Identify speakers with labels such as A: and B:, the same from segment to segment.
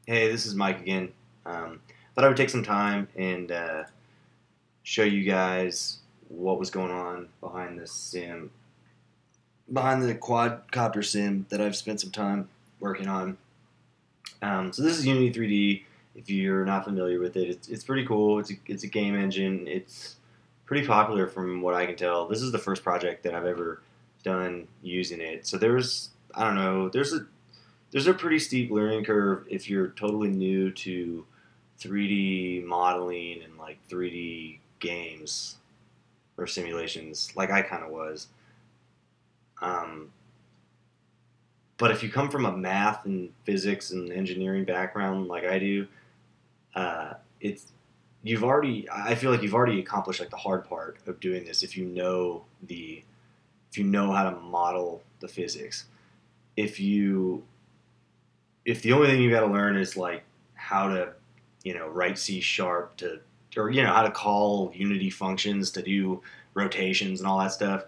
A: Hey, this is Mike again. Thought I would take some time and show you guys what was going on behind this sim, behind the quadcopter sim that I've spent some time working on. So this is Unity 3D. If you're not familiar with it, it's pretty cool. It's a game engine. It's pretty popular from what I can tell. This is the first project that I've ever done using it. So there's I don't know there's a pretty steep learning curve if you're totally new to 3D modeling and like 3D games or simulations, like I kind of was. Um, but if you come from a math and physics and engineering background like I do, it's you've already. I feel like you've already accomplished like the hard part of doing this if you know how to model the physics. If you if the only thing you got to learn is like how to write C sharp to or how to call Unity functions to do rotations and all that stuff,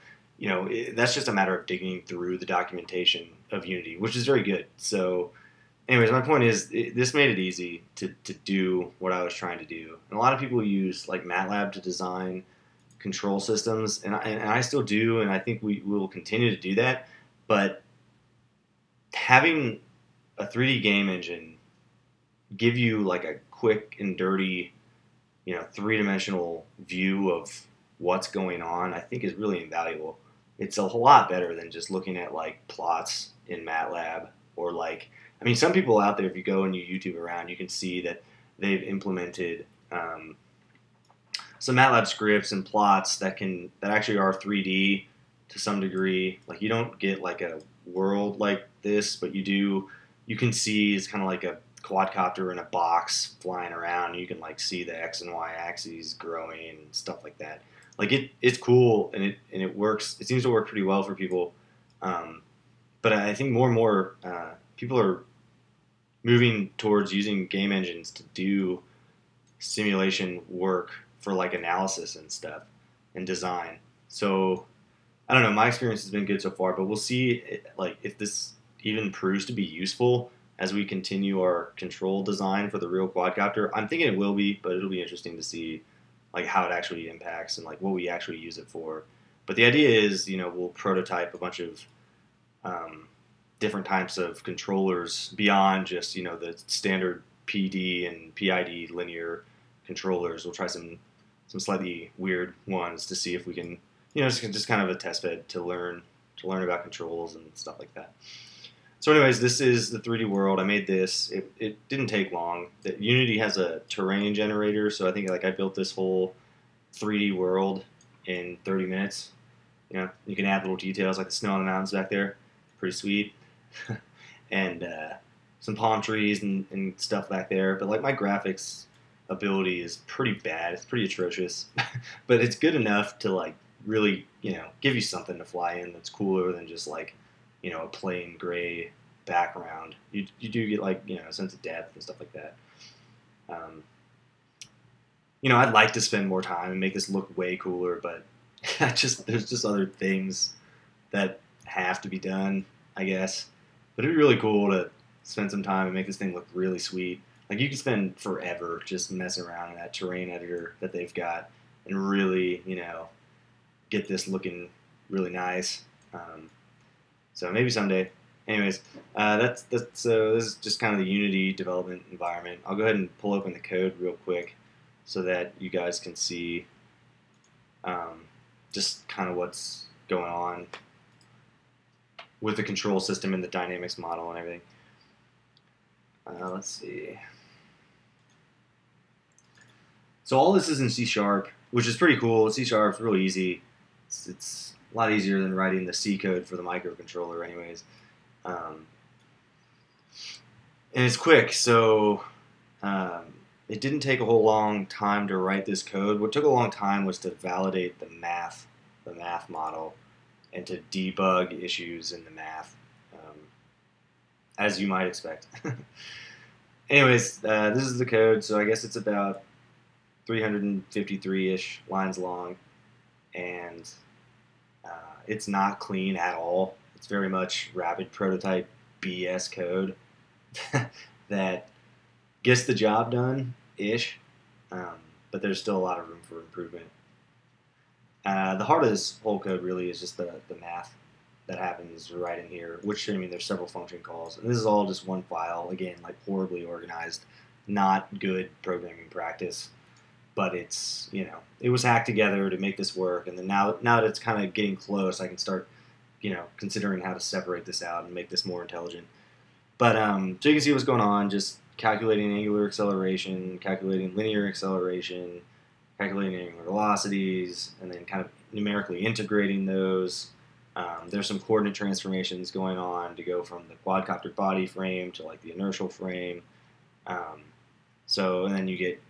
A: that's just a matter of digging through the documentation of Unity, which is very good. So anyways, my point is this made it easy to do what I was trying to do. And a lot of people use like MATLAB to design control systems, and I still do, and I think we will continue to do that. But having a 3D game engine give you like a quick and dirty, three-dimensional view of what's going on, I think is really invaluable. It's a whole lot better than just looking at like plots in MATLAB or like, I mean, some people out there, if you go and you YouTube around, you can see that they've implemented some MATLAB scripts and plots that actually are 3D to some degree. Like you don't get like a world like this, but you can see it's kind of like a quadcopter in a box flying around. You can like see the X and Y axes growing and stuff like that. Like it's cool and it works. It seems to work pretty well for people. Um, but I think more and more people are moving towards using game engines to do simulation work for like analysis and stuff and design. So I don't know. My experience has been good so far, but we'll see like if this even proves to be useful as we continue our control design for the real quadcopter. I'm thinking it will be, but it'll be interesting to see like how it actually impacts and like what we actually use it for. But the idea is, we'll prototype a bunch of um, different types of controllers beyond just the standard PD and PID linear controllers. We'll try some slightly weird ones to see if we can just kind of a test bed to learn about controls and stuff like that. So, anyways, this is the 3D world. I made this. It didn't take long. Unity has a terrain generator, so I think like I built this whole 3D world in 30 minutes. You can add little details like the snow on the mountains back there, pretty sweet, and some palm trees and stuff back there. But like my graphics ability is pretty bad. It's pretty atrocious, but it's good enough to like really give you something to fly in that's cooler than just like a plain gray background. You do get like a sense of depth and stuff like that. Um, I'd like to spend more time and make this look way cooler, but there's just other things that have to be done, I guess. But it'd be really cool to spend some time and make this thing look really sweet. Like you could spend forever just messing around in that terrain editor that they've got and really, get this looking really nice. So maybe someday. Anyways, that's so this is just kind of the Unity development environment. I'll go ahead and pull open the code real quick so that you guys can see um, just kind of what's going on with the control system and the dynamics model and everything. Let's see. So all this is in C Sharp, which is pretty cool. C Sharp's really easy. It's a lot easier than writing the C code for the microcontroller, anyways. Um, and it's quick, so um, it didn't take a whole long time to write this code. What took a long time was to validate the math model, and to debug issues in the math, as you might expect. Anyways, this is the code, so I guess it's about 353-ish lines long, and it's not clean at all. It's very much rapid prototype BS code that gets the job done ish, but there's still a lot of room for improvement. The heart of this whole code really is just the math that happens right in here, which, I mean, there's several function calls. And this is all just one file, again, like horribly organized, not good programming practice. But it's, you know, it was hacked together to make this work. And then now that it's kind of getting close, I can start, you know, considering how to separate this out and make this more intelligent. But so you can see what's going on, just calculating angular acceleration, calculating linear acceleration, calculating angular velocities, and then kind of numerically integrating those. There's some coordinate transformations going on to go from the quadcopter body frame to like the inertial frame. And then you get,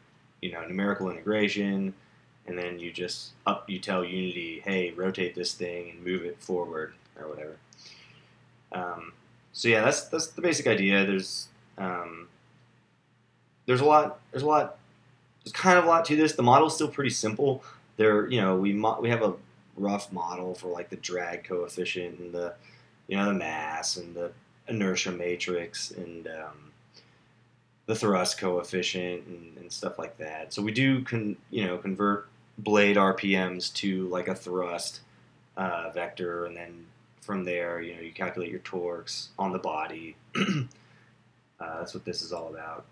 A: you know, numerical integration, and then you tell Unity, hey, rotate this thing and move it forward or whatever. So yeah, that's the basic idea. There's kind of a lot to this. The model's still pretty simple. You know, we have a rough model for like the drag coefficient and the mass and the inertia matrix and the thrust coefficient and stuff like that. So we do convert blade RPMs to like a thrust vector, and then from there, you know, you calculate your torques on the body. That's what this is all about.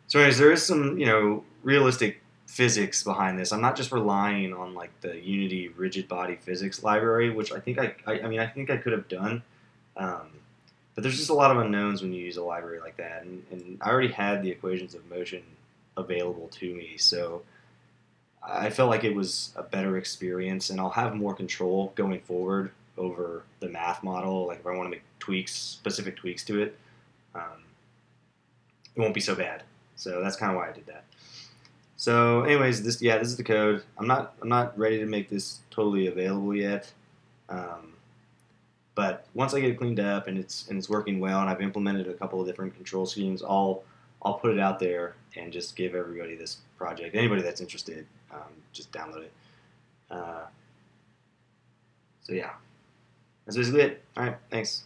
A: So anyways, there is some, you know, realistic physics behind this. I'm not just relying on like the Unity rigid body physics library, which I think I could have done. But there's just a lot of unknowns when you use a library like that. And I already had the equations of motion available to me. So I felt like it was a better experience, and I'll have more control going forward over the math model. Like if I want to make specific tweaks to it, it won't be so bad. So that's kind of why I did that. So anyways, this is the code. I'm not ready to make this totally available yet. But once I get it cleaned up and it's working well, and I've implemented a couple of different control schemes, I'll put it out there and just give everybody this project. Anybody that's interested, just download it. So yeah, that's basically it. All right, thanks.